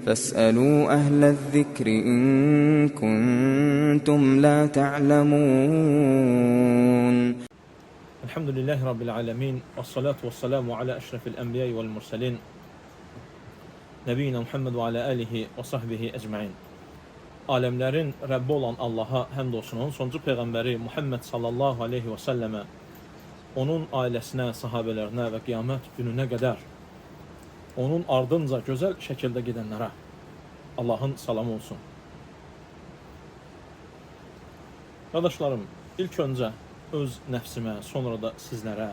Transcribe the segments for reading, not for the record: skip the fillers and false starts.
فاسألوا أهل الذكر إن كنتم لا تعلمون. Elhamdülillahi Rabbil alemin. Və salatu və salamu alə əşrəfil ənbiyyə vəl mürsəlin. Nəbiyyina Muhammed və alə əlihi və sahbihi əcməin. Aləmlərin Rəbbi olan Allaha həmd olsun. Onun sonuncu Peyğəmbəri Muhammed sallallahu aleyhi və səlləmə, onun ailəsinə, sahabələrinə və qiyamət gününə qədər onun ardınca gözəl şəkildə gedənlərə Allahın salamı olsun. Qardaşlarım, ilk öncə öz nəfsimə, sonra da sizlərə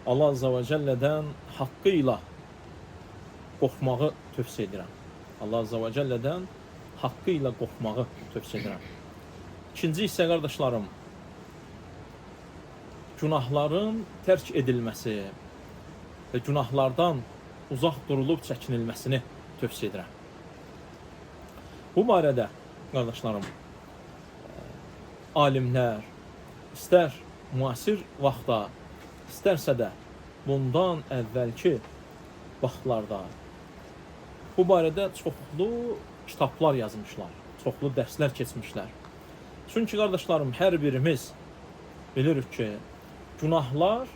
Allah Azza və Cəllədən haqqı ilə qorxmağı tövsiyə edirəm. Allah Azza və Cəllədən haqqı ilə qorxmağı tövsiyə edirəm. İkinci isə qardaşlarım, günahların tərk edilməsi və günahlardan uzaq durulub çəkinilməsini tövsiyə edirəm. Bu barədə qardaşlarım, alimlər istər müasir vaxtda, istərsə də bundan əvvəlki vaxtlarda bu barədə çoxlu kitablar yazmışlar, çoxlu dərslər keçmişlər. Çünki qardaşlarım, hər birimiz bilirik ki, günahlar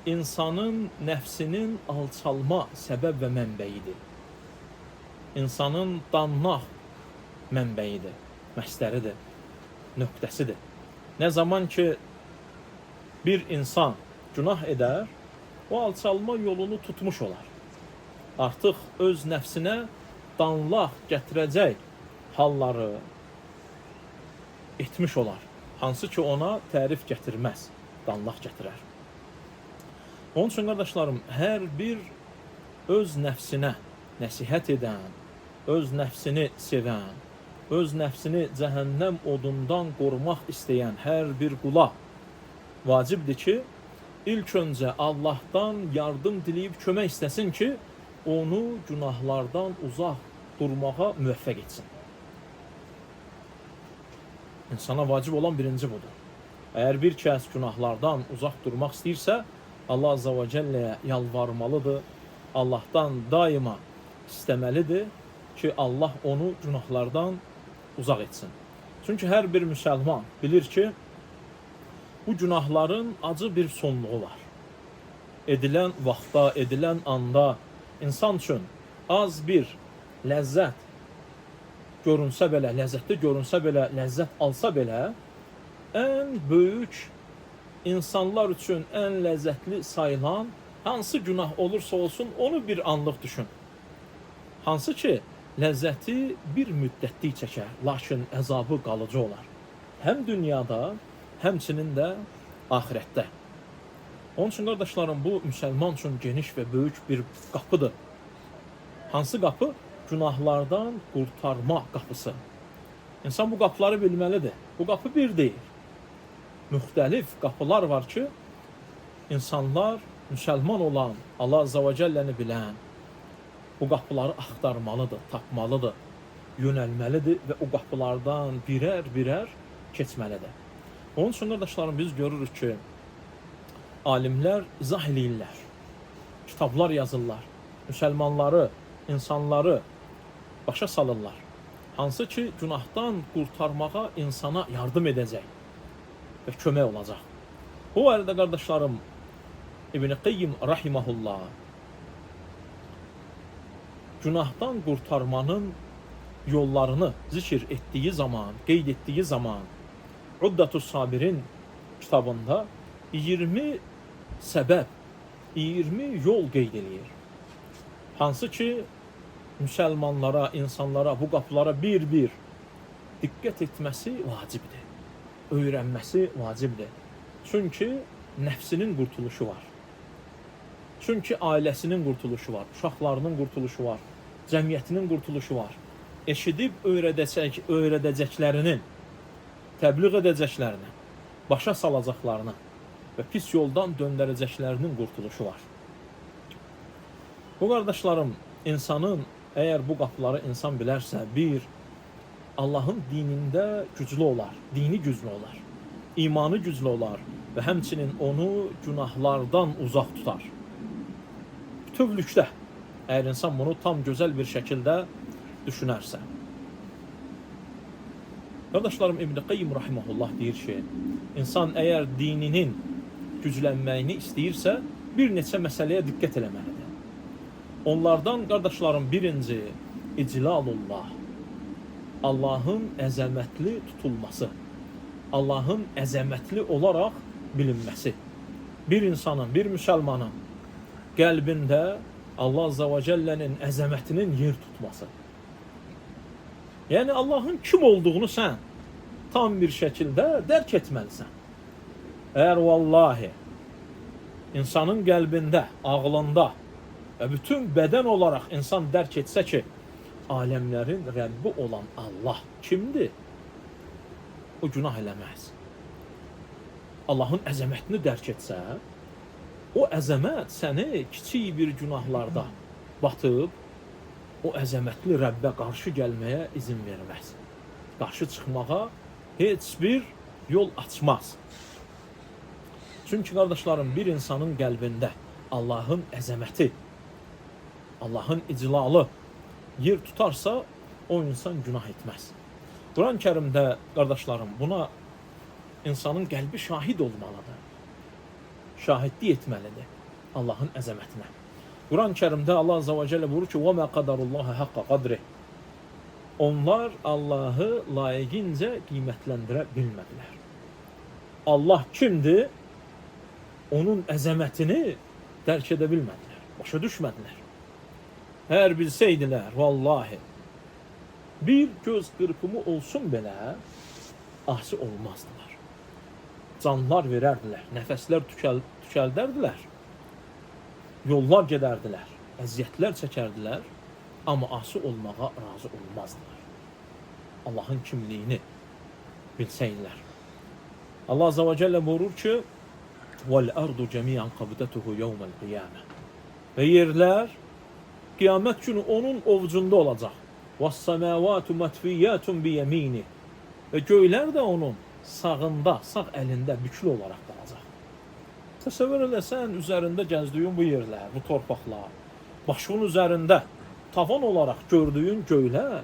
insanın nəfsinin alçalma səbəb və mənbəyidir. İnsanın danmaq mənbəyidir, məstəridir, nöqtəsidir. Nə zaman ki bir insan günah edər, o alçalma yolunu tutmuş olar. Artıq öz nəfsinə danlaq gətirəcək halları etmiş olar. Hansı ki ona tərif gətirməz, danlaq gətirər. Onun üçün qardaşlarım, hər bir öz nəfsinə nəsihət edən, öz nəfsini sevən, öz nəfsini cəhənnəm odundan qorumaq istəyən hər bir qula vacibdir ki, ilk öncə Allahdan yardım diləyib kömək istəsin ki, onu günahlardan uzaq durmağa müvəffəq etsin. İnsana vacib olan birinci budur. Əgər bir kəs günahlardan uzaq durmaq istəyirsə, Allah Azza və Cəlləyə yalvarmalıdır, Allahdan daima istəməlidir ki, Allah onu günahlardan uzaq etsin. Çünki hər bir müsəlman bilir ki, bu günahların acı bir sonluğu var. Edilən vaxtda, edilən anda insan üçün az bir ləzzət görünsə belə, ləzzətli görünsə belə, ləzzət alsa belə, ən böyük insanlar üçün ən ləzzətli sayılan hansı günah olursa olsun, onu bir anlıq düşün. Hansı ki, ləzzəti bir müddətlik çəkər, lakin əzabı qalıcı olar. Həm dünyada, həmçinin də ahirətdə. Onun üçün qardaşlarım, bu müsəlman üçün geniş və böyük bir qapıdır. Hansı qapı? Günahlardan qurtarma qapısı. İnsan bu qapıları bilməlidir. Bu qapı bir deyil. Müxtəlif qapılar var ki, insanlar müsəlman olan, Allah Azza və Cəlləni bilən, bu qapıları axtarmalıdır, tapmalıdır, yönəlməlidir və o qapılardan birər-birər keçməlidir. Onun üçün qardaşlarım, biz görürük ki, alimlər izah eləyirlər, kitablar yazırlar, müsəlmanları, insanları başa salırlar. Hansı ki, günahdan qurtarmağa insana yardım edəcək və kömək olacaq. Bu arada qardaşlarım, İbn-i Qayyim rahiməhullah günahdan qurtarmanın yollarını zikr etdiyi zaman, qeyd etdiyi zaman Uddatus Sabirin kitabında 20 səbəb, 20 yol qeyd edir. Hansı ki, müsəlmanlara, insanlara, bu qapılara bir-bir diqqət etməsi vacibdir. Öyrənməsi vacibdir. Çünki nəfsinin qurtuluşu var. Çünki ailəsinin qurtuluşu var, uşaqlarının qurtuluşu var, cəmiyyətinin qurtuluşu var. Eşidib öyrədəcəklərinin, təbliğ edəcəklərini, başa salacaqlarını və pis yoldan döndərəcəklərinin qurtuluşu var. Bu qardaşlarım, insanın, əgər bu qapıları insan bilərsə, bir, Allahın dinində güclü olar, dini güclü olar, imanı güclü olar və həmçinin onu günahlardan uzaq tutar. Bütövlükdə Əgər insan bunu tam gözəl bir şəkildə düşünərsə. Qardaşlarım, İbn Qayyim rahimehullah deyir ki, insan əgər dininin güclənməyini istəyirsə, bir neçə məsələyə diqqət eləməlidir. Onlardan qardaşlarım, birinci iclalullah, Allahın əzəmətli tutulması, Allahın əzəmətli olaraq bilinməsi. Bir insanın, bir müsəlmanın qəlbində Allah Azza və Cəllənin əzəmətinin yer tutması. Yəni Allahın kim olduğunu sən tam bir şəkildə dərk etməlisən. Əgər vallahi insanın qəlbində, ağlında və bütün bədən olaraq insan dərk etsə ki, aləmlərin Rəbbi olan Allah kimdir? O günah eləməz. Allahın əzəmətini dərk etsə, o əzəmət səni kiçik bir günahlarda batıb, o əzəmətli Rəbbə qarşı gəlməyə izin verməz. Qarşı çıxmağa heç bir yol açmaz. Çünki qardaşlarım, bir insanın qəlbində Allahın əzəməti, Allahın iclalı yer tutarsa, o insan günah etməz. Quran-ı Kərimdə qardaşlarım, buna insanın qəlbi şahid olmalıdır. Şahidlik etməlidir Allahın əzəmətinə. Quran-ı Kərimdə Allah Azza və Cəllə buyurur ki, وَمَا قَدَرُ اللّٰهَ حَقَّ قَدْرِ. Onlar Allahı layiqincə qiymətləndirə bilmədilər. Allah kimdir? Onun əzəmətini dərk edə bilmədilər, başa düşmədilər. Əgər bilsəydilər, vallahi, bir göz qırpımı olsun belə, asi olmazdılar. Canlar verərdilər, nəfəslər tükəldərdilər, yollar gedərdilər, əziyyətlər çəkərdilər, amma asi olmağa razı olmazdılar. Allahın kimliyini bilsəydilər. Allah Azza və Cəllə buyurur ki, وَالْأَرْضُ جَمِيعًا قَبْدَتُهُ يَوْمَ الْقِيَامَةِ. Və yerlər qiyamət günü onun ovucunda olacaq. وَالسَّمَاوَاتُ مَتْفِيَّاتٌ بِيَمِينِ. Və göylər də onun sağında, sağ əlində büklü olaraq qalacaq. Təsəvvür eləsən, üzərində gəzdiyin bu yerlər, bu torpaqlar, başının üzərində tavan olaraq gördüyün göylər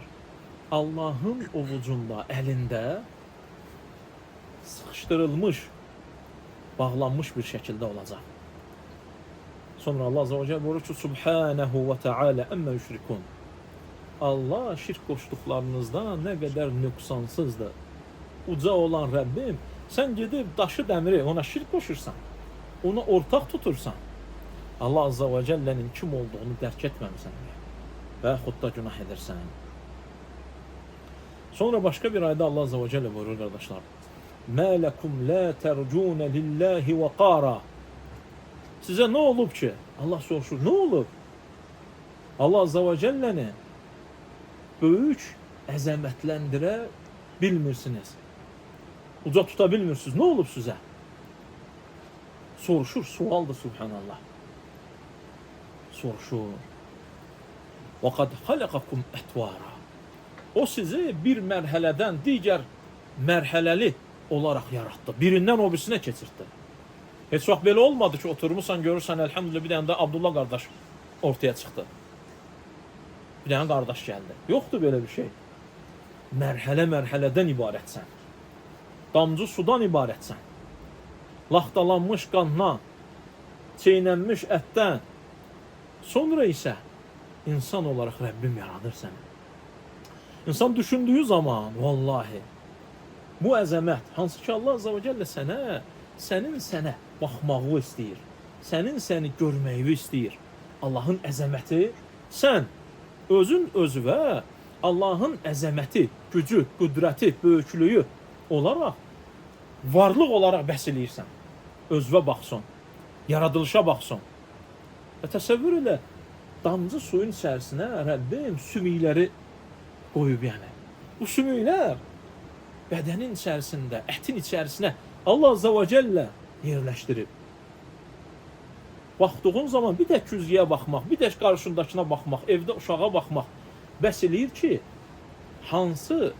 Allahın ovucunda, əlində sıxışdırılmış, bağlanmış bir şəkildə olacaq. Sonra Allah Azza və Cəllə buyurur ki, Subhanahu və Teala əmmə yüşrikun. Allah şirk qoşduqlarınızdan nə qədər nöqsansızdır. Uca olan Rəbbim, sən gedib daşı dəmiri ona şirk qoşursan, ona ortaq tutursan, Allah Azza və Cəllənin kim olduğunu dərk etməmisən və yaxud da günah edirsən. Sonra başqa bir ayda Allah Azza və Cəllə buyurur, qardaşlar, Mə ləkum lə tərcunə lillahi və qara. Sizə nə olub ki? Allah soruşur, nə olub? Allah Azza və Cəlləni böyük əzəmətləndirə bilmirsiniz. Uca tuta bilmirsiniz. Nə olub sizə? Soruşur, sualdır subhanallah. Soruşur. Və qad xaləqakum ətvara. O sizi bir mərhələdən digər mərhələli olaraq yaratdı. Birindən o birisinə keçirtdi. Heç vaxt belə olmadı ki, oturmuşsan, görürsən, əlhamdülillah, bir dənə də Abdullah qardaş ortaya çıxdı. Bir dənə qardaş gəldi. Yoxdur belə bir şey. Mərhələ-mərhələdən ibarətsən. Damcı sudan ibarətsən. Laxtalanmış qandan, çeynənmiş ətdən, sonra isə insan olaraq Rəbbim yaradır səni. İnsan düşündüyü zaman, vallahi, bu əzəmət, hansı ki Allah Azza və Cəllə sənin sənə baxmağı istəyir, sənin səni görməyi istəyir. Allahın əzəməti, sən özün özünə Allahın əzəməti, gücü, qüdrəti, böyüklüyü olaraq, varlıq olaraq bəhs eləyirsən. Özünə baxsın, yaradılışa baxsın. Və təsəvvür elə, damcı suyun içərisinə Rəbbim sümükləri qoyub yəni. Bu sümüklər bədənin içərisində, ətin içərisinə Allah Azza və Cəllə yerləşdirib. Baxdığın zaman bir tək güzgüyə baxmaq, bir tək qarşındakına baxmaq, evdə uşağa baxmaq bəs eləyir ki, hansı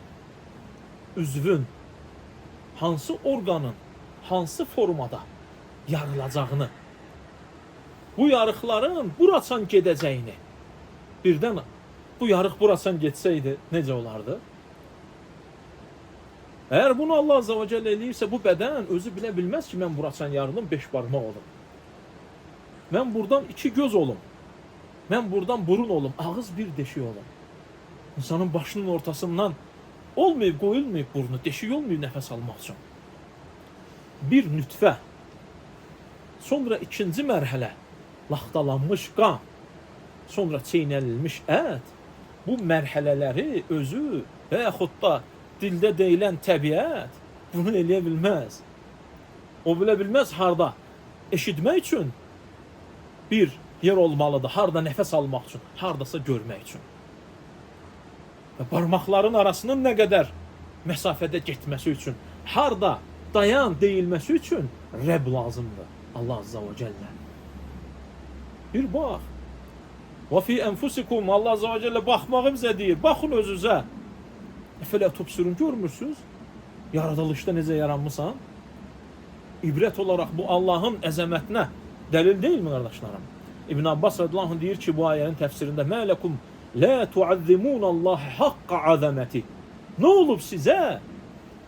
üzvün, hansı orqanın, hansı formada yarılacağını, bu yarıqların buraçan gedəcəyini birdən bu yarıq burasan getsəydi necə olardı? Əgər bunu Allah Azza və Cəllə eləyirsə, bu bədən özü bilə bilməz ki, mən burasan yarılım, 5 barmaq olum. Mən buradan 2 göz olum. Mən buradan burun olum, ağız bir deşik olum. İnsanın başının ortasından olmayıb, qoyulmayıb burnu, deşik olmayıb nəfəs almaq üçün. Bir nütfə, sonra ikinci mərhələ, laxtalanmış qan, sonra çeynəlilmiş ət, bu mərhələləri özü və yaxud da dildə deyilən təbiət bunu eləyə bilməz. O bilə bilməz harda eşitmək üçün bir yer olmalıdır, harda nəfəs almaq üçün, hardasa görmək üçün. Və barmaqların arasının nə qədər məsafədə getməsi üçün, harda dayan deyilməsi üçün Rəbb lazımdır. Allah Azza və Cəllə. Bir bax. Və fi enfusikum, Allah Azza və Cəllə baxmağı bizə deyir. Baxın özünüzə. Əfələ tubsirun, görmürsünüz? Yaradılışda necə yaranmısan? İbrət olaraq bu Allahın əzəmətinə dəlil deyilmi, qardaşlarım? İbn Abbas radiyallahu anh deyir ki, bu ayənin təfsirində Mələkum la tuazzimunallahi haqqa azamati. Nə olub sizə?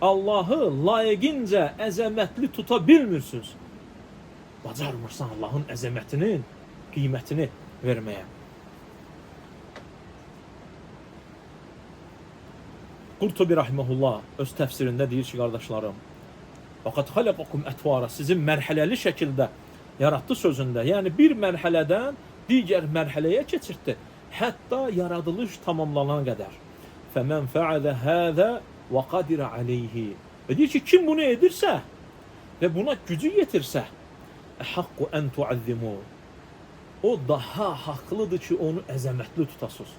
Allahı layiqincə əzəmətli tuta bilmirsiniz. Bacarmırsan Allahın əzəmətinin qiymətini verməyə. Qurtubi rahimehullah öz təfsirində deyir ki, qardaşlarım, "Faqat xalaqakum ətvara", sizin mərhələli şəkildə yaratdı sözündə. Yəni bir mərhələdən digər mərhələyə keçirtdi, hətta yaradılış tamamlanana qədər. "Fəmən fəalə həzə və qadira aleyhi." Və deyir ki, kim bunu edirsə və buna gücü yetirsə, "Haqqu en tuazzimu." O daha haqlıdır ki, onu əzəmətli tutasınız.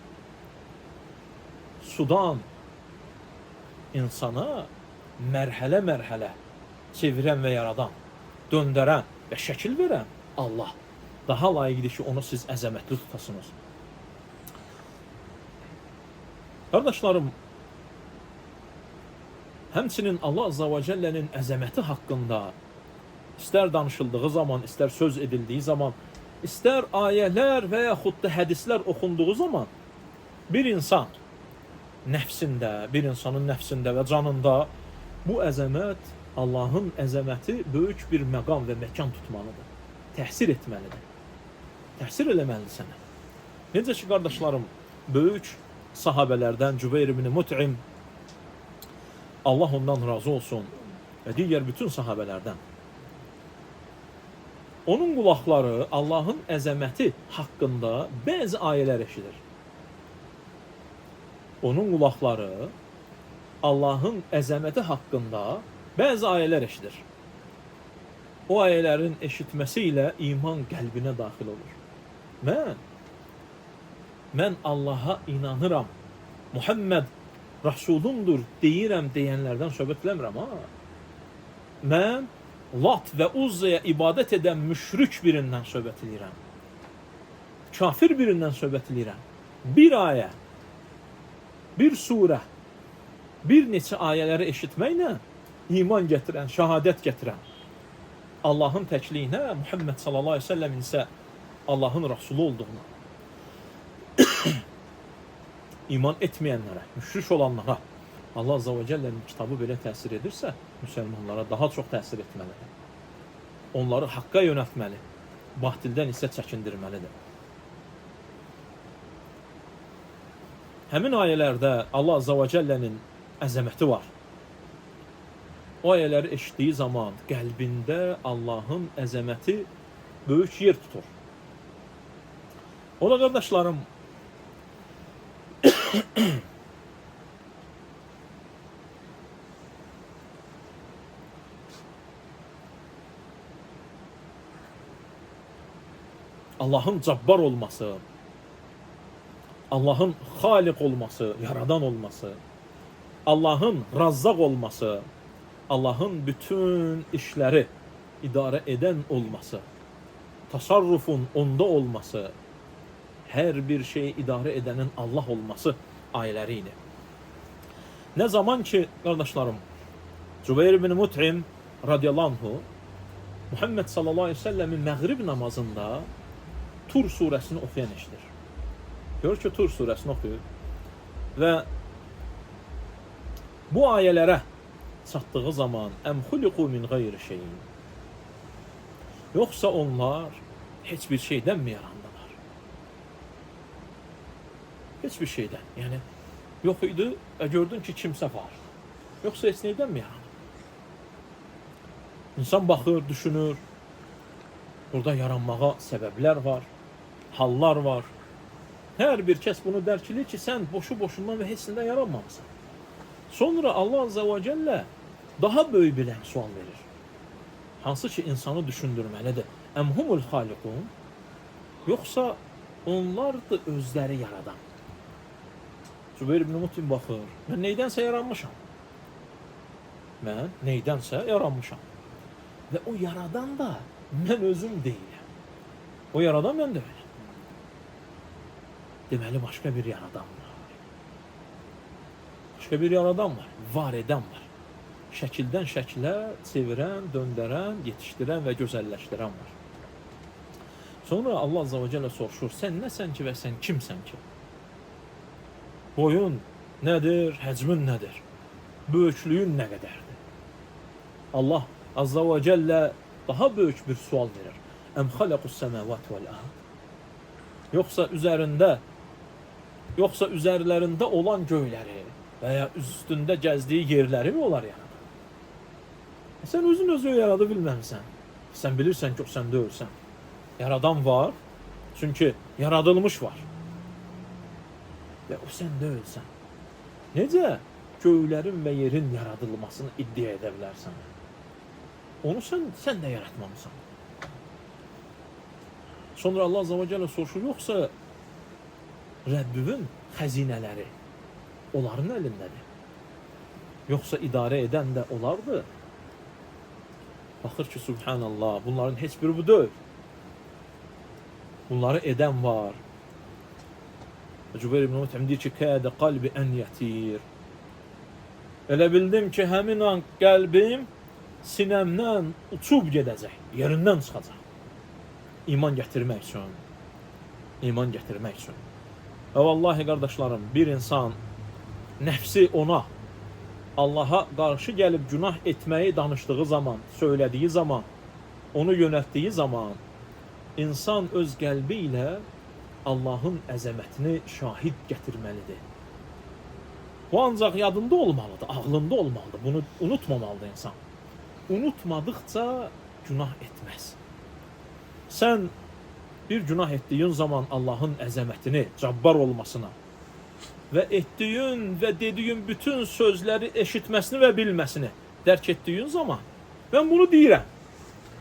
Sudan insana mərhələ-mərhələ çevirən və yaradan, döndərən və şəkil verən Allah daha layiqdir ki, onu siz əzəmətli tutasınız. Qardaşlarım, həmçinin Allah Azza və Cəllənin əzəməti haqqında istər danışıldığı zaman, istər söz edildiyi zaman, istər ayələr və yaxud da hədislər oxunduğu zaman bir insan nəfsində, bir insanın nəfsində və canında bu əzəmət, Allahın əzəməti böyük bir məqam və məkan tutmalıdır. Təhsir etməlidir. Təhsir eləməlidir sənə. Necə ki, qardaşlarım, böyük sahabələrdən Cübeyr ibn Mut'im, Allah ondan razı olsun, və digər bütün sahabələrdən, onun qulaqları Allahın əzəməti haqqında bəzi ayələr eşidir. Onun qulaqları Allahın əzəməti haqqında bəzi ayələr eşidir. O ayələrin eşitməsi ilə iman qəlbinə daxil olur. Mən Allaha inanıram, Muhammed Rasulundur deyirəm deyənlərdən söhbət eləmirəm. Mən Lat və Uzzaya ibadət edən müşrik birindən söhbət edirəm. Kafir birindən söhbət edirəm. Bir ayə, bir surə, bir neçə ayələri eşitməklə iman gətirən, şəhadət gətirən, Allahın təkliyinə, Muhammed sallallahu aleyhi ve sellemin isə Allahın Rasulü olduğuna, iman etməyənlərə, müşrik olanlara Allah Azza və Cəllənin kitabı belə təsir edirsə, müsəlmanlara daha çox təsir etməlidir. Onları haqqa yönəltməli, batildən isə çəkindirməlidir. Həmin ayələrdə Allah Azza və Cəllənin əzəməti var. O ayələri eşitdiyi zaman qəlbində Allahın əzəməti böyük yer tutur. Ola qardaşlarım, Allahın cabbar olması, Allahın xaliq olması, yaradan olması, Allahın razzaq olması, Allahın bütün işləri idarə edən olması, tasarrufun onda olması, hər bir şeyi idarə edənin Allah olması ayələri idi. Nə zaman ki, qardaşlarım, Cübeyr ibn Mut'im radiyallahu anhu Muhammed sallallahu aleyhi ve sellemin məğrib namazında Tur surəsini oxuyan eşidir. Gör ki Tur surəsini oxuyur və bu ayələrə çatdığı zaman əm xuliqu min qeyri şeyin, yoxsa onlar heç bir şeydən mi yarandılar? Heç bir şeydən. Yəni yox idi və gördün ki, kimsə var. Yoxsa heç neydən mi yaranır? İnsan baxır, düşünür. Burada yaranmağa səbəblər var, hallar var. Hər bir kəs bunu dərk edir ki, sən boşu-boşundan və heç nədən yaranmamısan. Sonra Allah Azze ve Celle daha böyük bir sual verir. Hansı ki insanı düşündürməlidir. Əm humul xaliqun, yoxsa onlar da özləri yaradan. Cübeyr ibn Mutim baxır. Mən neydənsə yaranmışam. Mən neydənsə yaranmışam. Və o yaradan da mən özüm deyiləm. O yaradan mən deyiləm. Deməli başqa bir yaradan var. Başqa bir yaradan var. Var edən var. Şəkildən şəkilə çevirən, döndərən, yetişdirən və gözəlləşdirən var. Sonra Allah Azze ve Celle soruşur. Sən nəsən ki və sən kimsən ki? Boyun nədir? Həcmin nədir? Böyüklüyün nə qədərdir? Allah Azze ve Celle daha böyük bir sual verir. Əm xalaqus səməvat vəl-ard. Yoxsa üzərlərində olan göyləri və ya üstündə gəzdiyi yerləri mi onlar yaradır? Sən özün yarada bilməmsən. Sən bilirsən ki, o sən deyilsən. Yaradan var, çünki yaradılmış var. Və o sən deyilsən. Necə göylərin və yerin yaradılmasını iddia edə bilərsən? Onu sən də yaratmamısan. Sonra Allah Azze ve Celle soruşur, yoxsa Rəbbinin xəzinələri onların əlindədir. Yoxsa idarə edən də onlardır. Baxır ki, Subhanallah, bunların heç biri bu deyil. Bunları edən var. Cübeyr ibn Mutim deyir ki, kədə qalbi ən yətir. Elə bildim ki, həmin an qəlbim sinəmdən uçub gedəcək, yerindən çıxacaq. İman gətirmək üçün. İman gətirmək üçün. Və vallahi qardaşlarım, bir insan nəfsi ona Allaha qarşı gəlib günah etməyi danışdığı zaman, söylədiyi zaman, onu yönəltdiyi zaman insan öz qəlbi ilə Allahın əzəmətini şahid gətirməlidir. Bu ancaq yadında olmalıdır, ağlında olmalıdır. Bunu unutmamalıdır insan. Unutmadıkça günah etməz. Sən bir günah etdiyin zaman Allahın əzəmətini, cabbar olmasına və etdiyin və dediyin bütün sözləri eşitməsini və bilməsini dərk etdiyin zaman mən bunu deyirəm,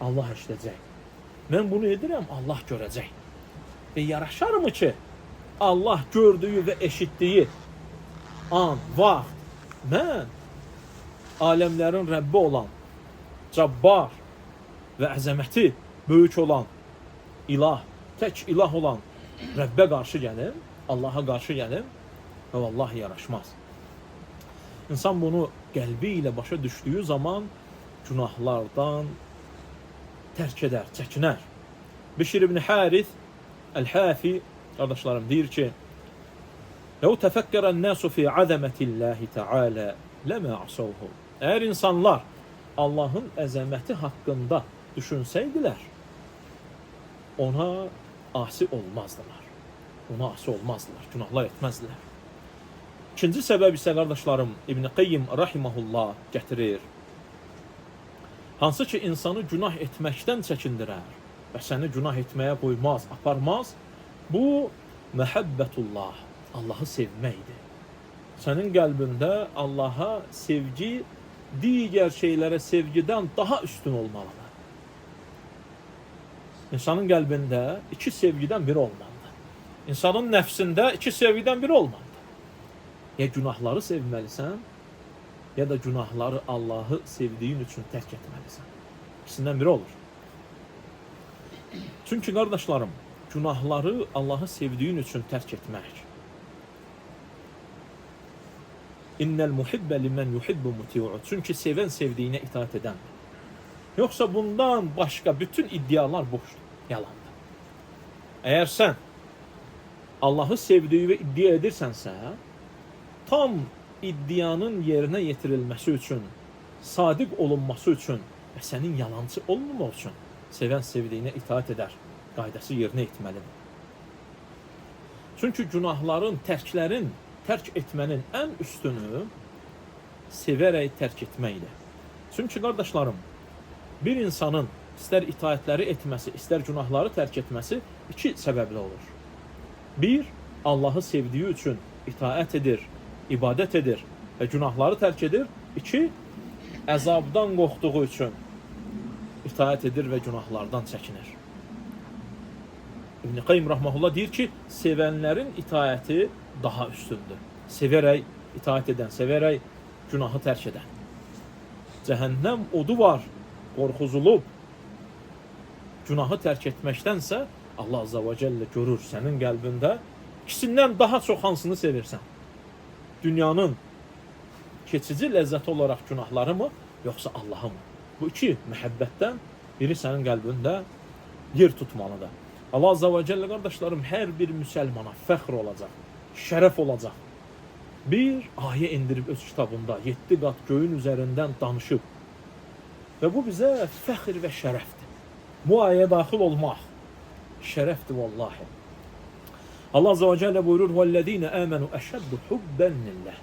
Allah eşidəcək. Mən bunu edirəm, Allah görəcək. Və yaraşarmı ki, Allah gördüyü və eşitdiyi an, vaxt mən aləmlərin Rəbbi olan, cabbar və əzəməti böyük olan ilah, tək ilah olan Rəbbə qarşı gəlim, Allaha qarşı gəlim və vallahi yaraşmaz. İnsan bunu qəlbi ilə başa düşdüyü zaman günahlardan tərk edər, çəkinər. Bişir ibn Harith Əl-Hafi qardaşlarım deyir ki, "Ləv təfəkkərən nəsu fi əzəmətillahi təala ləmə asawhu." Əgər insanlar Allahın əzəməti haqqında düşünsəydilər, ona asi olmazdılar. Ona asi olmazdılar, günahlar etməzdilər. İkinci səbəb isə qardaşlarım İbn Qayyim rahimehullah gətirir. Hansı ki insanı günah etməkdən çəkindirər və səni günah etməyə qoymaz, aparmaz, bu məhəbbətullah, Allahı sevməkdir. Sənin qəlbində Allaha sevgi digər şeylərə sevgidən daha üstün olmalıdır. İnsanın qəlbində iki sevgidən biri olmalıdır. İnsanın nəfsində iki sevgidən biri olmalıdır. Ya günahları sevməlisən, ya da günahları Allahı sevdiyin üçün tərk etməlisən. İkisindən biri olur. Çünki qardaşlarım, günahları Allahı sevdiyin üçün tərk etmək. İnnel muhibbe limen yuhibbu muti'u. Çünki sevən sevdiyinə itaat edəndir. Yoxsa bundan başqa bütün iddialar boşdur, yalandır. Əgər sən Allahı sevdiyi iddia edirsənsə, tam iddianın yerinə yetirilməsi üçün, sadiq olunması üçün və sənin yalancı olmamaq üçün sevən sevdiyinə itaat edər, qaydası yerinə etməlidir. Çünki günahların, tərklərin, tərk etmənin ən üstünü sevərək tərk etməkdir. Çünki qardaşlarım, bir insanın istər itaətləri etməsi, istər günahları tərk etməsi iki səbəblə olur. Bir, Allahı sevdiyi üçün itaət edir, ibadət edir və günahları tərk edir. İki, əzabdan qorxduğu üçün itaət edir və günahlardan çəkinir. İbn Qayyim rahmehullah deyir ki, sevənlərin itaəti daha üstündür. Sevərək itaət edən, sevərək günahı tərk edən. Cəhənnəm odu var, qorxuzulub, günahı tərk etməkdənsə Allah Azza və Cəllə görür sənin qəlbində ikisindən daha çox hansını sevirsən. Dünyanın keçici ləzzəti olaraq günahları mı, yoxsa Allahı mı? Bu iki məhəbbətdən biri sənin qəlbində yer tutmalıdır. Allah Azza və Cəllə qardaşlarım hər bir müsəlmana fəxr olacaq, şərəf olacaq. Bir ayə indirib öz kitabında 7 qat göyün üzərindən danışıb. Və bu bizə fəxr və şərəfdir. Bu ayəyə daxil olmaq şərəfdir vallahi. Allah Azza və Cəllə buyurur: "Vəllezîne âmenû eşeddu hubben lillah."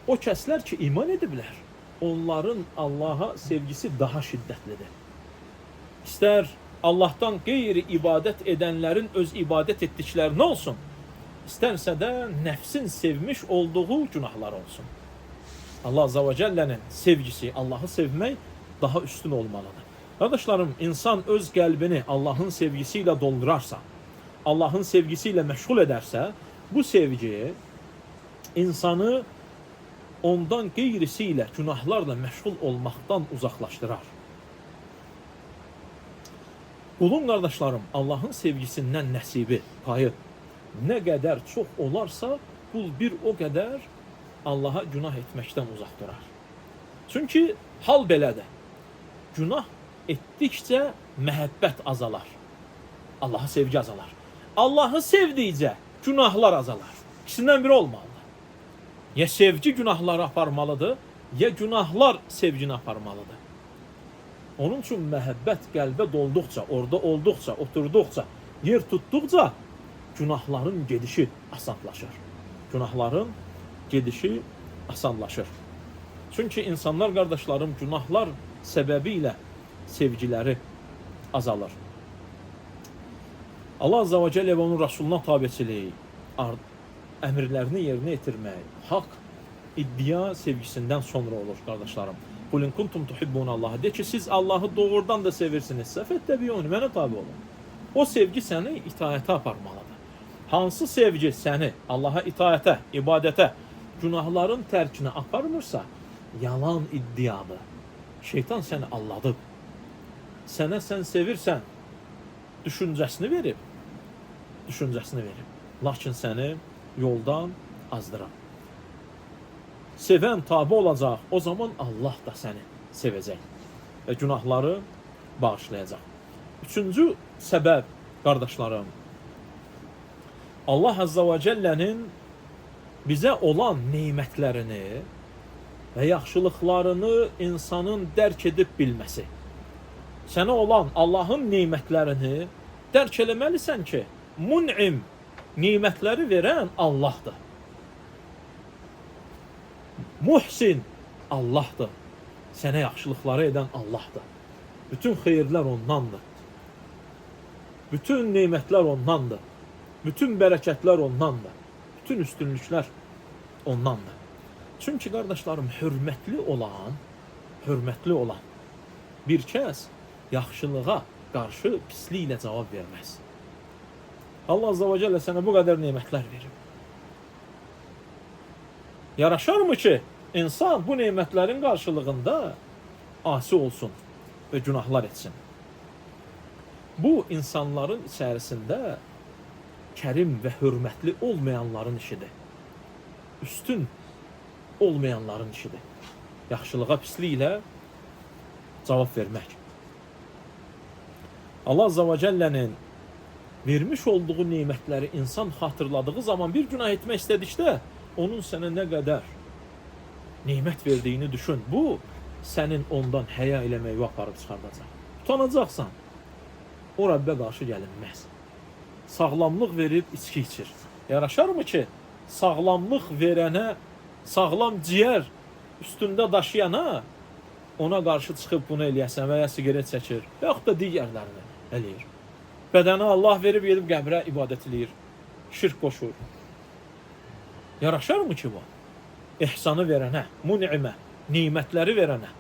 O kəslər ki iman ediblər, onların Allaha sevgisi daha şiddətlidir. İstər Allahdan qeyri ibadət edənlərin öz ibadət etdiklərinə olsun, istərsə də nəfsin sevmiş olduğu günahlar olsun. Allah Azza və Cəllənin sevgisi, Allahı sevmək daha üstün olmalıdır. Qardaşlarım, insan öz qəlbini Allahın sevgisi ilə doldurarsa, Allahın sevgisi ilə məşğul edərsə, bu sevgi insanı ondan qeyrisi ilə, günahlarla məşğul olmaqdan uzaqlaşdırar. Qulun qardaşlarım, Allahın sevgisindən nəsibi, payı nə qədər çox olarsa, qul bir o qədər Allaha günah etməkdən uzaq durar. Çünki hal belədir. Günah etdikcə məhəbbət azalar. Allaha sevgi azalar. Allahı sevdikcə günahlar azalar. İkisindən biri olmalıdır. Ya sevgi günahları aparmalıdır, ya günahlar sevgini aparmalıdır. Onun üçün məhəbbət qəlbə dolduqca, orada olduqca, oturduqca, yer tutduqca günahların gedişi asanlaşır. Günahların gedişi asanlaşır. Çünki insanlar, qardaşlarım, günahlar səbəbilə sevgiləri azalır. Allah Azza və Cəllə və onun Rasuluna tabiçiliyi, əmrlərini yerinə yetirmək, haqq, iddia sevgisindən sonra olur, qardaşlarım. Qul in kuntum tuhibbunallaha, de ki, siz Allahı doğrudan da sevirsinizsə, fəttəbi'uni, mənə tabi olun. O sevgi səni itaətə aparmalıdır. Hansı sevgi səni Allaha itaətə, ibadətə, günahların tərkinə aparmırsa, yalan iddiadır. Şeytan səni alladıb. Sənə sən sevirsən, düşüncəsini verib. Lakin səni yoldan azdıran. Sevən tabi olacaq, o zaman Allah da səni sevəcək və günahları bağışlayacaq. Üçüncü səbəb, qardaşlarım, Allah Azza və Cəllənin bizə olan neymətlərini və yaxşılıqlarını insanın dərk edib bilməsi. Sənə olan Allahın neymətlərini dərk eləməlisən ki, mun'im, neymətləri verən Allahdır. Muhsin Allahdır. Sənə yaxşılıqları edən Allahdır. Bütün xeyirlər ondandır. Bütün neymətlər ondandır. Bütün bərəkətlər ondandır. Bütün üstünlüklər ondandır. Çünki qardaşlarım, hörmətli olan bir kəs yaxşılığa qarşı pisliklə cavab verməz. Allah Azza və Cəllə sənə bu qədər neymətlər verib. Yaraşarmı ki, insan bu neymətlərin qarşılığında asi olsun və günahlar etsin? Bu, insanların içərisində kərim və hörmətli olmayanların işidir. Üstün olmayanların işidir. Yaxşılığa pisliklə cavab vermək. Allah Azza və Cəllənin vermiş olduğu nemətləri insan xatırladığı zaman bir günah etmək istədikdə onun sənə nə qədər nemət verdiyini düşün. Bu sənin ondan həya eləməyi aparıb çıxardacaq. Utanacaqsan. O Rəbbə qarşı gəlinməz. Sağlamlıq verib içki içir. Yaraşarmı ki, sağlamlıq verənə, sağlam ciyər üstündə daşıyana ona qarşı çıxıb bunu eləyəsən və ya sigaret çəkir və yaxud da digərlərini eləyir. Bədəni Allah verib gedib qəbrə ibadət eləyir, şirk qoşur. Yaraşarmı ki bu? İhsanı verənə, mun'imə, nimətləri verənə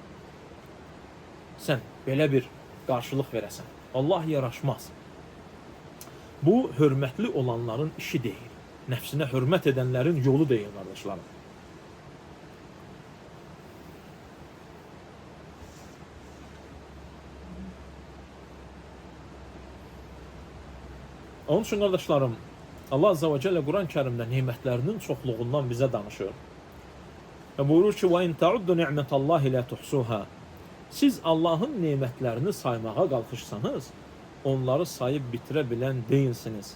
sən belə bir qarşılıq verəsən. Allah yaraşmaz. Bu, hörmətli olanların işi deyil. Nəfsinə hörmət edənlərin yolu deyil, qardaşlarım. Onun üçün, qardaşlarım, Allah Azza və Cəllə Quran-ı Kərimdə nemətlərinin çoxluğundan bizə danışır. Və buyurur ki, وَاِنْ تَعُدُّ نِعْمَةَ اللّٰهِ لَا تُحْسُوهَا Siz Allahın nemətlərini saymağa qalxışsanız, onları sayıb bitirə bilən deyilsiniz.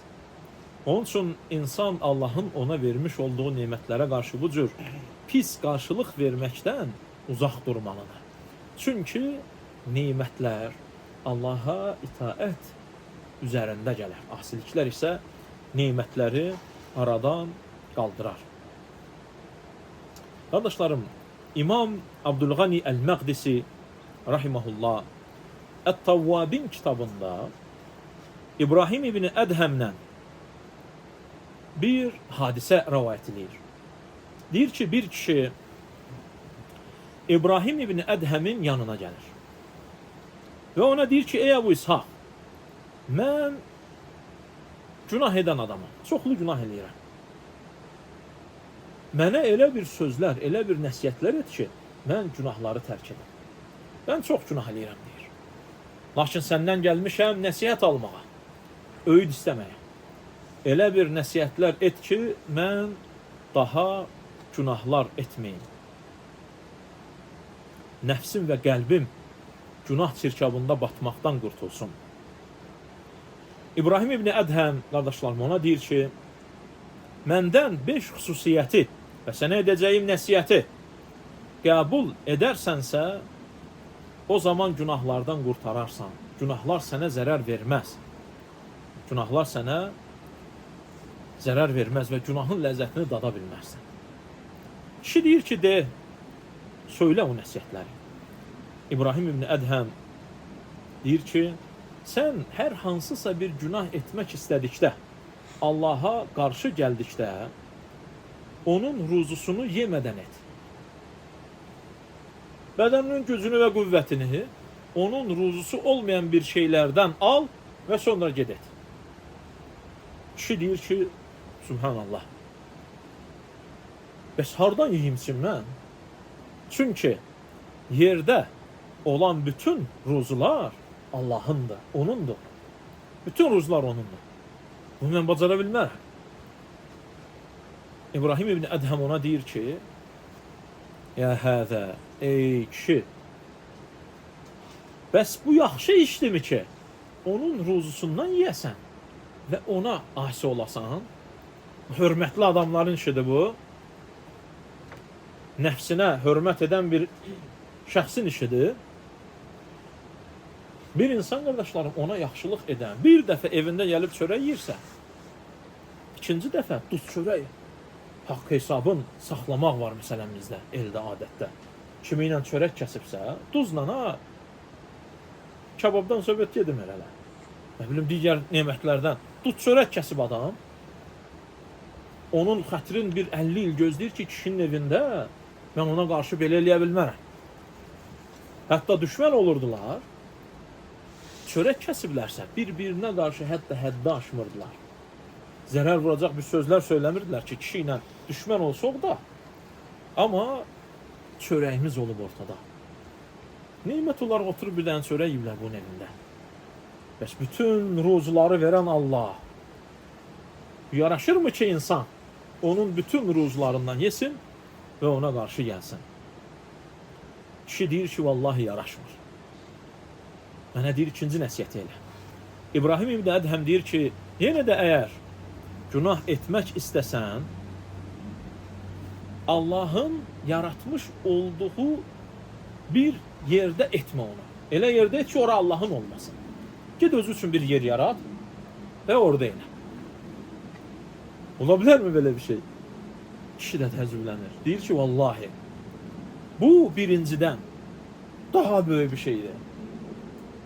Onun üçün insan Allahın ona vermiş olduğu nemətlərə qarşı bu cür pis qarşılıq verməkdən uzaq durmalıdır. Çünki nemətlər Allaha itaət üzərində gələr. Asiliklər isə nemətləri aradan qaldırar. Qardaşlarım, İmam Abdülğani Əl-Məqdisi rahimehullah Ət-Tavvabin kitabında İbrahim ibn Ədhəmlə bir hadisə rəvayət edir. Deyir ki, bir kişi İbrahim ibn Ədhəmin yanına gəlir. Və ona deyir ki, ey Əbu İshaq, mən günah edən adamım, çoxlu günah eləyirəm. Mənə elə bir sözlər, elə bir nəsiyyətlər et ki, mən günahları tərk edim. Mən çox günah eləyirəm, deyir. Lakin səndən gəlmişəm nəsiyyət almağa, öyüd istəməyə. Elə bir nəsiyyətlər et ki, mən daha günahlar etməyim. Nəfsim və qəlbim günah çirkabında batmaqdan qurtulsun. İbrahim ibn Ədhəm, qardaşlarım, ona deyir ki, məndən 5 xüsusiyyəti və sənə edəcəyim nəsiyyəti qəbul edərsənsə, o zaman günahlardan qurtararsan. Günahlar sənə zərər verməz. Günahlar sənə zərər verməz və günahın ləzzətini dada bilmərsən. Kişi deyir ki, de, söylə o nəsiyyətləri. İbrahim ibn Ədhəm deyir ki, sən hər hansısa bir günah etmək istədikdə, Allaha qarşı gəldikdə, onun ruzusunu yemədən et. Bədəninin gücünü və qüvvətini onun ruzusu olmayan bir şeylərdən al və sonra ged et. Kişi deyir ki, Subhanallah, bəs hardan yiyimsin mən? Çünki yerdə olan bütün ruzular Allahındır, onundur. Bütün ruzular onundur. Bunu mən bacara bilmərəm. İbrahim ibn Ədhəm ona deyir ki, ya həzə, ey kişi, bəs bu yaxşı işdimi ki, onun ruzusundan yiyəsən və ona asi olasan? Hörmətli adamların işidir bu. Nəfsinə hörmət edən bir şəxsin işidir. Bir insan, qardaşlarım, ona yaxşılıq edən, bir dəfə evində gəlib çörək yiyirsə, ikinci dəfə duz çörək, haqq hesabın saxlamaq var məsələn bizdə, eldə, adətdə. Kimi ilə çörək kəsibsə, duzla, ha, kababdan söhbət gedim elələ. Nə bilim, digər nemətlərdən. Duz çörək kəsib adam, onun xətrin bir 50 il gözləyir ki, kişinin evində mən ona qarşı belə eləyə bilmərəm. Hətta düşmən olurdular, çörək kəsiblərsə, bir-birinə qarşı hətta həddə aşmırdılar. Zərər vuracaq bir sözlər söyləmirdilər ki, kişi ilə düşmən olsaq da, amma çörəyimiz olub ortada. Nimət olaraq oturub bir dənə çörək yiyiblər bunun evində. Bəs bütün ruzuları verən Allah, yaraşırmı ki insan onun bütün ruzularından yesin və ona qarşı gəlsin? Kişi deyir ki, vallahi yaraşmır. Mənə deyir, ikinci nəsiyyəti elə. İbrahim ibn Ədhəm deyir ki, Yenə də əgər günah etmək istəsən, Allahın yaratmış olduğu bir yerdə etmə onu. Elə yerdə et ki, ora Allahın olmasın. Gid özü üçün bir yer yarat və orada elə. Ola bilərmi belə bir şey? Kişi də təəccüblənir. Deyir ki, vallahi, bu birincidən daha böyük bir şeydir.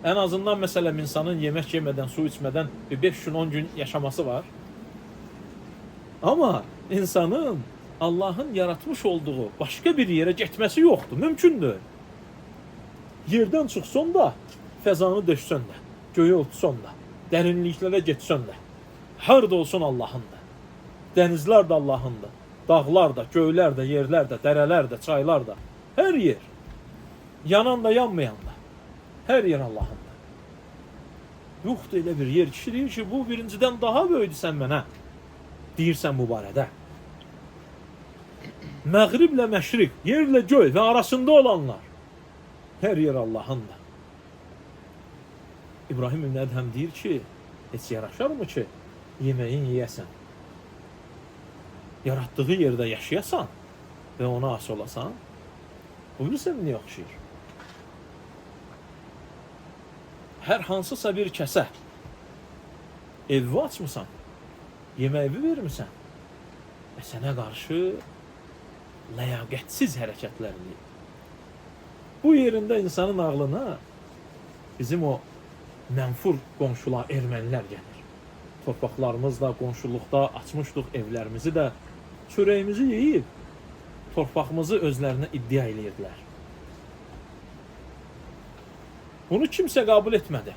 En azından mesela insanın yemek yemeden, su içmeden bir 5 gün 10 gün yaşaması var. Ama insanın Allah'ın yaratmış olduğu başka bir yere gitmesi yoktu. Mümkündür. Yerden çıksan da, fezanı döşsən də, göğe uçsan da, derinliklere geçsən də, harda olsun Allah'ındır. Denizler de Allah'ındır. Dağlar da, göyler de, yerler de, dereler de, çaylar da. Her yer. Yanan da, yanmayan da. Her yer Allah'ındır. Yoxdur elə bir yer. Kişi deyir ki, bu birincidən daha böyüdü sən mənə. Deyirsən bu barədə. Məğriblə məşriq, yerlə göy və arasında olanlar. Her yer Allah'ındır. İbrahim İbn Ədhəm deyir ki, heç yaraşar mı ki, yeməyin yiyəsən? Yaratdığı yerdə yaşayasan və ona as olasan, bu bilirsən nə yaxşıyır? Hər hansısa bir kəsə evi açmısan, yeməyi vermirsən və sənə qarşı ləyaqətsiz hərəkətlər eləyir. Bu yerində insanın ağlına bizim o mənfur qonşular, ermənilər gəlir. Torpaqlarımızla, qonşuluqda açmışdıq evlərimizi də, çörəyimizi yeyib, torpağımızı özlərinə iddia eləyirdilər. Bunu kimsə qəbul etmədi.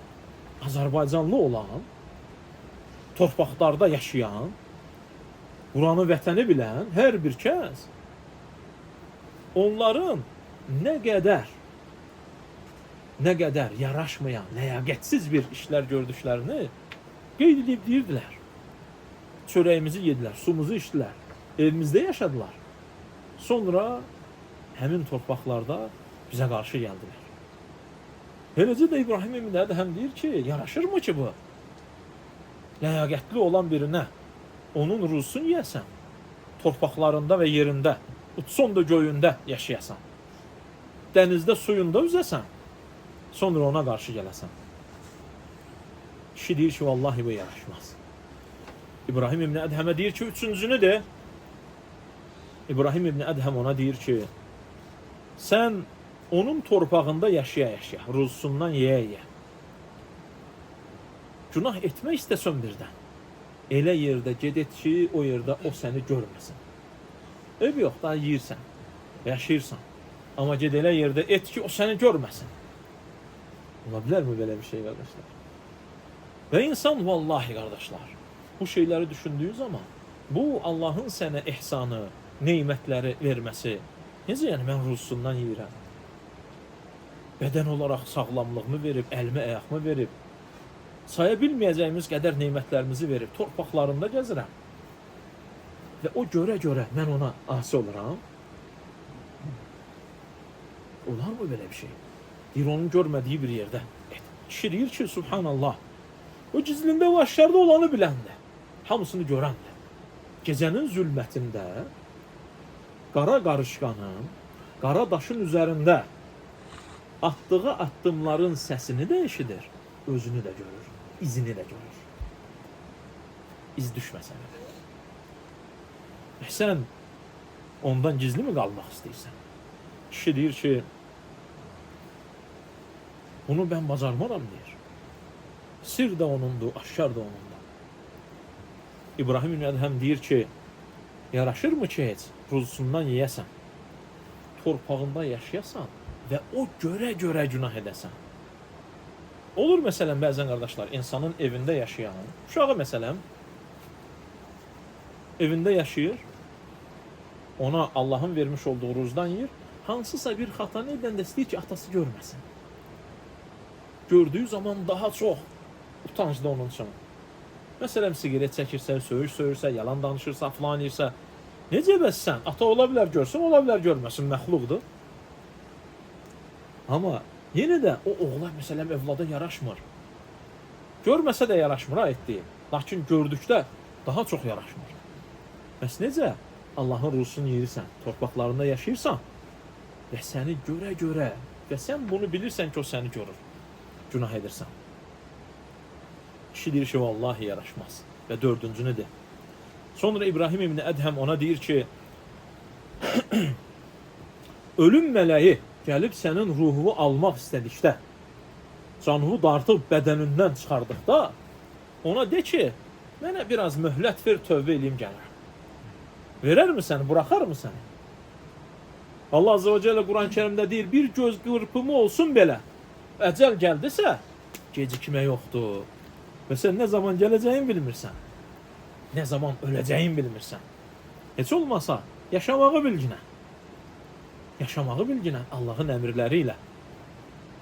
Azərbaycanlı olan, torpaqlarda yaşayan, buranı vətəni bilən hər bir kəs onların nə qədər yaraşmayan, ləyaqətsiz bir işlər gördüklərini qeyd edib deyirdilər. Çörəyimizi yedilər, sumuzu içdilər, evimizdə yaşadılar. Sonra həmin torpaqlarda bizə qarşı gəldilər. Eləcə də İbrahim İbn Ədhəm deyir ki, yaraşırmı ki bu? Ləyaqətli olan birinə onun ruzusunu yeyəsən, torpaqlarında və yerində, uçson da göyündə yaşayasan, dənizdə suyunda üzəsən, sonra ona qarşı gələsən. Kişi deyir ki, vallahi bu yaraşmaz. İbrahim İbn Ədhəmə deyir ki, üçüncünü de. İbrahim İbn Ədhəm ona deyir ki, sən onun torpağında yaşaya-yaşaya, ruzusundan yeyə-yeyə, günah etmək istəsən birdən, elə yerdə ged et ki, o yerdə o səni görməsin. Ev yox, daha yiyirsən, yaşayırsan. Amma ged elə yerdə et ki, o səni görməsin. Ola bilərmi belə bir şey, qardaşlar? Və insan, vallahi qardaşlar, bu şeyləri düşündüyü zaman, bu Allahın sənə ihsanı, neymətləri verməsi, necə yəni mən ruzusundan yiyirəm? Bədən olaraq sağlamlığımı verib, əlimi, ayağımı verib, saya bilməyəcəyimiz qədər neymətlərimizi verib, torpaqlarında gəzirəm. Və o görə mən ona asi oluram. Olar mı belə bir şey? Deyir, onun görmədiyi bir yerdə. Kişi deyir ki, subhanallah, o gizlində və aşkarda olanı biləndə, hamısını görəndə, gecənin zülmətində, qara qarışqanın, qara daşın üzərində atdığı addımların səsini də eşidir, özünü də görür, izini də görür. İz düşməsən. Sən ondan gizli mi qalmaq istəyirsən? Kişi deyir ki, bunu ben bacarmaram deyir. Sir də onundur, aşkar da onundur. İbrahim İbn Ədhəm deyir ki, yaraşırmı ki heç ruzusundan yeyəsən, torpağında yaşayasan və o görə günah edəsən. Olur məsələn bəzən qardaşlar, insanın evində yaşayan, uşağı məsələn, evində yaşayır, ona Allah'ın vermiş olduğu ruzdan yiyir, hansısa bir xatanı edəndə istəyir ki, atası görməsin. Gördüyü zaman daha çox utanclı onun üçün. Məsələn, sigaret çəkirsə, söyürsə, yalan danışırsa, falan yirsə, necə bəssən? Ata ola bilər görsün, ola bilər görməsin, məxluqdur. Amma yenə də o oğlan məsələn evlada yaraşmır. Görməsə də yaraşmır ha etdiyi. Lakin gördükdə daha çox yaraşmır. Bəs necə Allahın ruhsunu yeyirsən, torpaqlarında yaşayırsan və səni görə və sən bunu bilirsən ki, o səni görür, günah edirsən. Kişi deyir ki, vallahi yaraşmaz. Və dördüncünüdür. Sonra İbrahim ibn Ədhəm ona deyir ki, ölüm mələyi gəlib sənin ruhunu almaq istədikdə, canını dartıb bədənindən çıxardıqda, ona de ki, mənə biraz möhlət ver, tövbə eləyim gəlir. Verər mi səni, buraxar mı səni? Allah Azze ve Celle Kur'an-ı Kerim'de deyir, bir göz qırpımı olsun belə, əcəl gəldisə, gecikmə yoxdur. Və sən nə zaman gələcəyin bilmirsən, nə zaman öləcəyin bilmirsən. Heç olmasa, yaşamağı bilginə. Yaşamağı bilginə Allahın əmrləri ilə,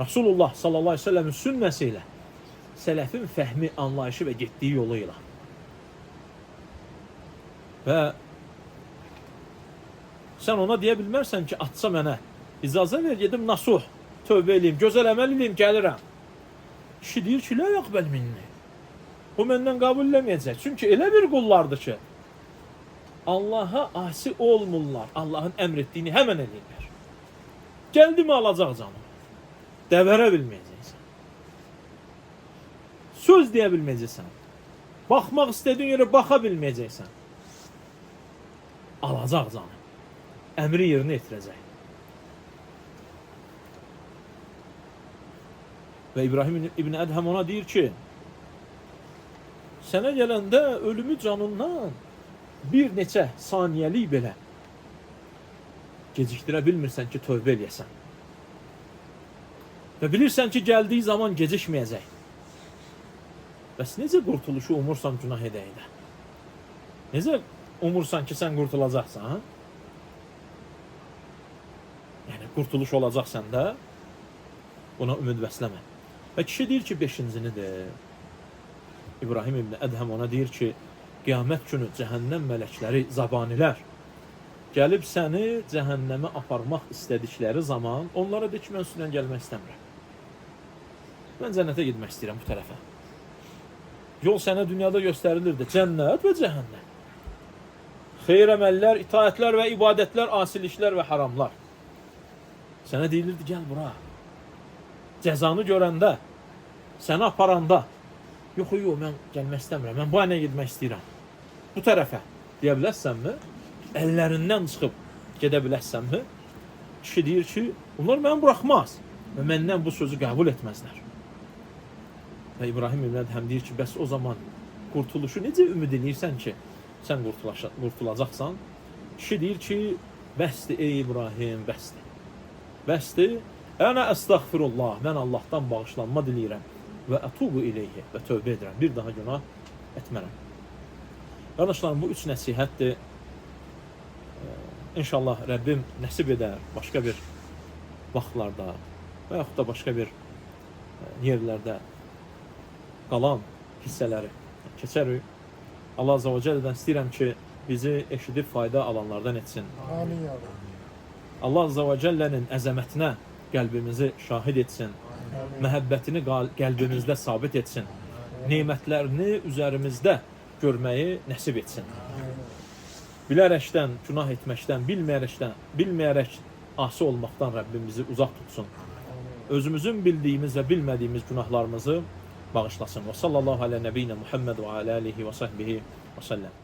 Rasulullah sallallahu aleyhi ve sellemin sünnəsi ilə, sələfin fəhmi, anlayışı və getdiyi yolu ilə. Və sən ona deyə bilmərsən ki, atsa mənə, icazə ver, gedim nasuh, tövbə eləyim, gözəl əməl eləyim, gəlirəm. Kişi deyir ki, lə yaqbəl minni. O məndən qəbul eləməyəcək. Çünki elə bir qullardır ki, Allaha asi olmurlar, Allahın əmr etdiyini həmən eləyirlər. Gəldi mi alacaq canım? Dəvərə bilməyəcəksən. Söz deyə bilməyəcəksən. Baxmaq istədiyin yerə baxa bilməyəcəksən. Alacaq canım. Əmri yerinə yetirəcək. Və İbrahim ibn Ədhəm ona deyir ki, sənə gələndə ölümü canından bir neçə saniyəlik belə gecikdirə bilmirsən ki, tövbə eləyəsən. Və bilirsən ki, gəldiyi zaman gecikməyəcək. Bəs necə qurtuluşu umursan günah edəyində? Necə umursan ki, sən qurtulacaqsan, ha? Yəni, qurtuluş olacaq səndə, buna ümid bəsləmə. Və kişi deyir ki, beşincinidir. İbrahim ibn Ədhəm ona deyir ki, qiyamət günü cəhənnəm mələkləri, zabanilər gəlib səni cəhənnəmə aparmaq istədikləri zaman onlara de ki, mən üstündən gəlmək istəmirəm. Mən cənnətə gitmək istəyirəm bu tərəfə. Yol sənə dünyada göstərilirdi, cənnət və cəhənnəm. Xeyr əməllər, itaətlər və ibadətlər, asiliklər və haramlar. Sənə deyilirdi, gəl bura. Cəzanı görəndə, səni aparanda, yox, mən gəlmək istəmirəm, mən bu aynaya gitmək istəyirəm. Bu tərəfə, deyə bilərsənmi? Əllərindən çıxıb gedə bilərsənmi? Kişi deyir ki, onlar məni buraxmaz və məndən bu sözü qəbul etməzlər. Və İbrahim ibn Ədhəm deyir ki, bəs o zaman qurtuluşu necə ümid edirsən ki, sən qurtulacaqsan? Kişi deyir ki, bəsdir ey İbrahim, bəsdir. Bəsdir, ənə əstəğfirullah, mən Allahdan bağışlanma diləyirəm və ətubu ileyhi və tövbə edirəm, bir daha günah etmərəm. Qardaşlarım, bu üç nəsihətdir. İnşallah Rəbbim nəsib edər başqa bir vaxtlarda və yaxud da başqa bir yerlərdə qalan hissələri keçərik. Allah Azze ve Celle'dən istəyirəm ki, bizi eşidib fayda alanlardan etsin. Amin ya Rabbi. Allah Azze ve Celle'nin əzəmətinə qəlbimizi şahid etsin. Məhəbbətini qəlbimizdə sabit etsin. Nemətlərini üzərimizdə görməyi nəsib etsin. Bilərəkdən, günah etməkdən, bilməyərək asi olmaqdan Rəbbim bizi uzaq tutsun. Özümüzün bildiyimiz və bilmədiyimiz günahlarımızı bağışlasın. Və sallallahu alə nəbiyyinə Muhammed və alə alihi və səhbihi və səlləm.